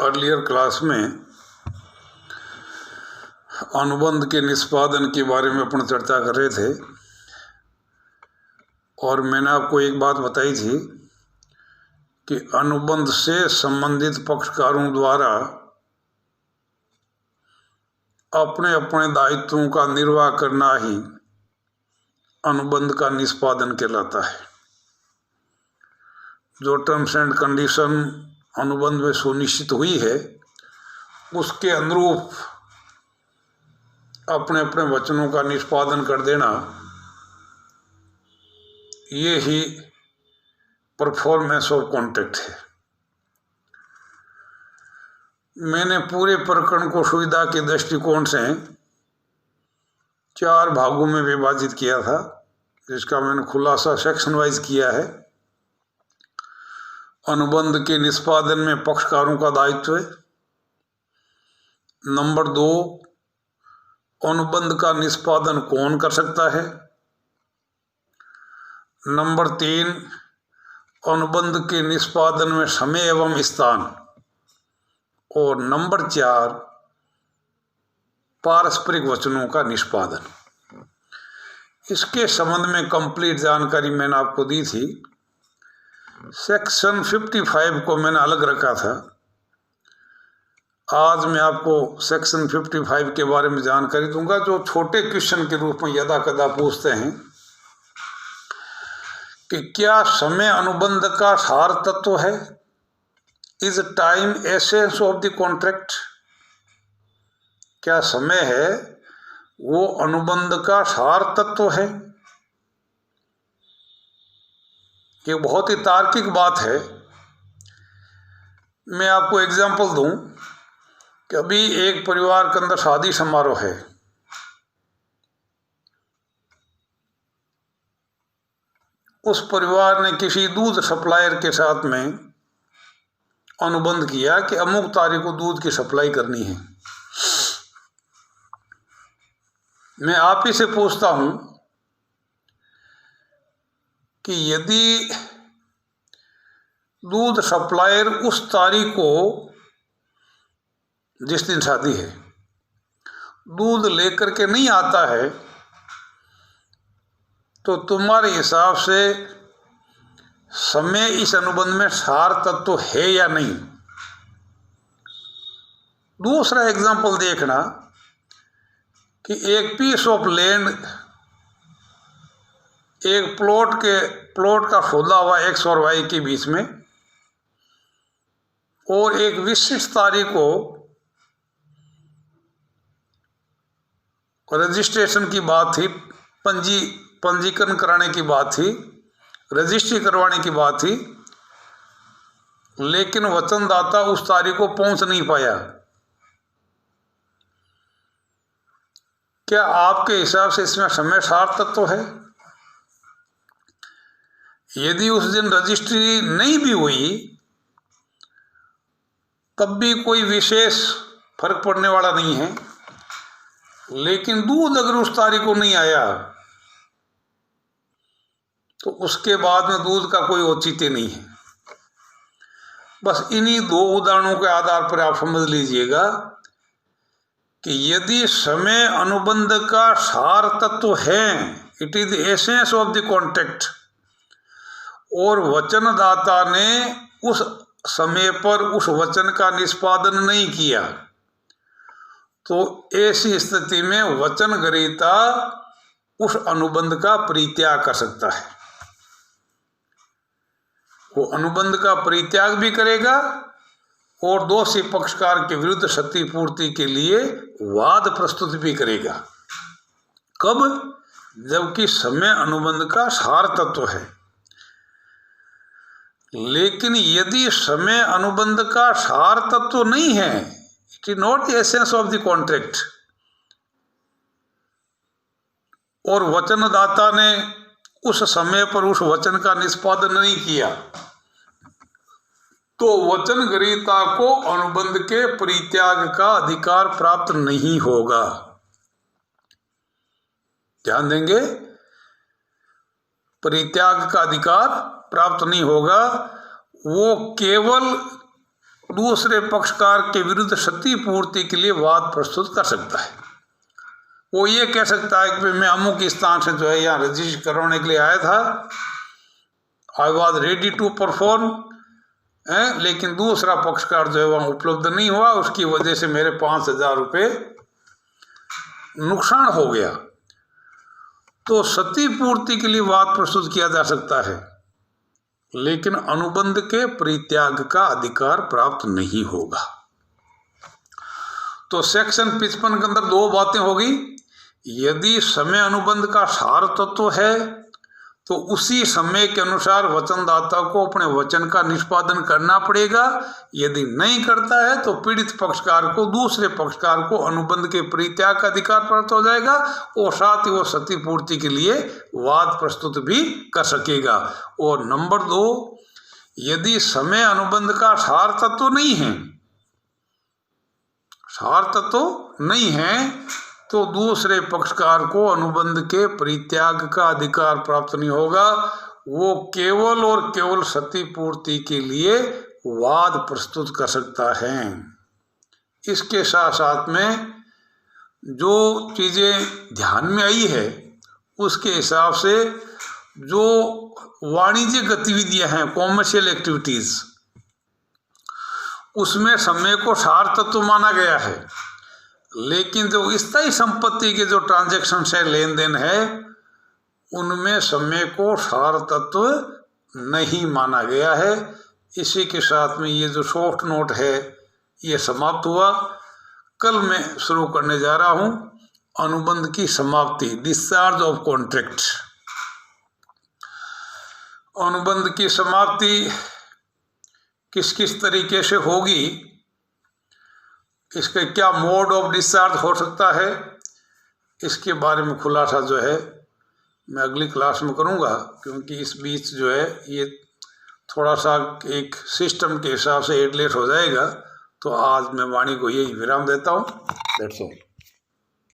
Earlier class में अनुबंध के निष्पादन के बारे में अपन चर्चा कर रहे थे और मैंने आपको एक बात बताई थी कि अनुबंध से संबंधित पक्षकारों द्वारा अपने अपने दायित्वों का निर्वाह करना ही अनुबंध का निष्पादन कहलाता है। जो टर्म्स एंड कंडीशन अनुबंध में सुनिश्चित हुई है उसके अनुरूप अपने अपने वचनों का निष्पादन कर देना, ये ही परफॉर्मेंस ऑफ कॉन्ट्रैक्ट है। मैंने पूरे प्रकरण को सुविधा के दृष्टिकोण से 4 भागों में विभाजित किया था, जिसका मैंने खुलासा सेक्शन वाइज किया है। अनुबंध के निष्पादन में पक्षकारों का दायित्व है। नंबर 2, अनुबंध का निष्पादन कौन कर सकता है। नंबर 3, अनुबंध के निष्पादन में समय एवं स्थान। और नंबर 4, पारस्परिक वचनों का निष्पादन। इसके संबंध में कंप्लीट जानकारी मैंने आपको दी थी। सेक्शन 55 को मैंने अलग रखा था। आज मैं आपको सेक्शन 55 के बारे में जानकारी दूंगा, जो छोटे क्वेश्चन के रूप में यदा कदा पूछते हैं कि क्या समय अनुबंध का सार तत्व है। Is time essence of the contract. क्या समय है वो अनुबंध का सार तत्व है। ये बहुत ही तार्किक बात है। मैं आपको एग्जांपल दूं कि अभी एक परिवार के अंदर शादी समारोह है। उस परिवार ने किसी दूध सप्लायर के साथ में अनुबंध किया कि अमुक तारीख को दूध की सप्लाई करनी है। मैं आप ही से पूछता हूं कि यदि दूध सप्लायर उस तारीख को, जिस दिन शादी है, दूध लेकर के नहीं आता है, तो तुम्हारे हिसाब से समय इस अनुबंध में सार तत्व है या नहीं। दूसरा एग्जांपल देखना कि एक पीस ऑफ लैंड, एक प्लॉट का सौदा हुआ X और Y के बीच में, और एक विशिष्ट तारीख को रजिस्ट्रेशन की बात थी, पंजीकरण कराने की बात थी, रजिस्ट्री करवाने की बात थी, लेकिन वचनदाता उस तारीख को पहुंच नहीं पाया। क्या आपके हिसाब से इसमें समय सार तत्व है। यदि उस दिन रजिस्ट्री नहीं भी हुई तब भी कोई विशेष फर्क पड़ने वाला नहीं है, लेकिन दूध अगर उस तारीख को नहीं आया तो उसके बाद में दूध का कोई औचित्य नहीं है। बस इन्हीं 2 उदाहरणों के आधार पर आप समझ लीजिएगा कि यदि समय अनुबंध का सार तत्व है, it is the essence of the contract, और वचनदाता ने उस समय पर उस वचन का निष्पादन नहीं किया, तो ऐसी स्थिति में वचन ग्रहीता उस अनुबंध का परित्याग कर सकता है। वो अनुबंध का परित्याग भी करेगा और दोषी पक्षकार के विरुद्ध क्षतिपूर्ति के लिए वाद प्रस्तुत भी करेगा। कब? जबकि समय अनुबंध का सार तत्व है। लेकिन यदि समय अनुबंध का सार तत्व नहीं है, it is not the essence of the contract, और वचनदाता ने उस समय पर उस वचन का निष्पादन नहीं किया, तो वचन ग्रहीता को अनुबंध के परित्याग का अधिकार प्राप्त नहीं होगा। ध्यान देंगे, परित्याग का अधिकार प्राप्त नहीं होगा। वो केवल दूसरे पक्षकार के विरुद्ध क्षतिपूर्ति के लिए वाद प्रस्तुत कर सकता है। वो ये कह सकता है कि मैं अमुक स्थान से जो है यहाँ रजिस्टर करवाने के लिए आया था, I was ready to perform, लेकिन दूसरा पक्षकार जो है वहाँ उपलब्ध नहीं हुआ, उसकी वजह से मेरे 5,000 रुपये नुकसान हो गया। तो क्षतिपूर्ति के लिए वाद प्रस्तुत किया जा सकता है, लेकिन अनुबंध के परित्याग का अधिकार प्राप्त नहीं होगा। तो सेक्शन 55 के अंदर 2 बातें होगी। यदि समय अनुबंध का सार तत्व है तो उसी समय के अनुसार वचनदाता को अपने वचन का निष्पादन करना पड़ेगा। यदि नहीं करता है तो पीड़ित पक्षकार को दूसरे पक्षकार को अनुबंध के परित्याग का अधिकार प्राप्त हो जाएगा और साथ ही वो क्षतिपूर्ति के लिए वाद प्रस्तुत भी कर सकेगा। और नंबर 2, यदि समय अनुबंध का सार तत्व नहीं है तो दूसरे पक्षकार को अनुबंध के परित्याग का अधिकार प्राप्त नहीं होगा। वो केवल और केवल क्षतिपूर्ति के लिए वाद प्रस्तुत कर सकता है। इसके साथ साथ में जो चीज़ें ध्यान में आई है उसके हिसाब से जो वाणिज्यिक गतिविधियां हैं, कॉमर्शियल एक्टिविटीज, उसमें समय को सार तत्व माना गया है, लेकिन जो स्थायी संपत्ति के जो ट्रांजैक्शन है, लेन देन है, उनमें समय को सार तत्व नहीं माना गया है। इसी के साथ में ये जो शॉर्ट नोट है ये समाप्त हुआ। कल मैं शुरू करने जा रहा हूँ अनुबंध की समाप्ति, डिस्चार्ज ऑफ कॉन्ट्रैक्ट। अनुबंध की समाप्ति किस किस तरीके से होगी, इसके क्या मोड ऑफ डिस्चार्ज हो सकता है, इसके बारे में खुलासा जो है मैं अगली क्लास में करूँगा, क्योंकि इस बीच जो है ये थोड़ा सा एक सिस्टम के हिसाब से एडलेट हो जाएगा। तो आज मैं वाणी को यही विराम देता हूँ। That's all.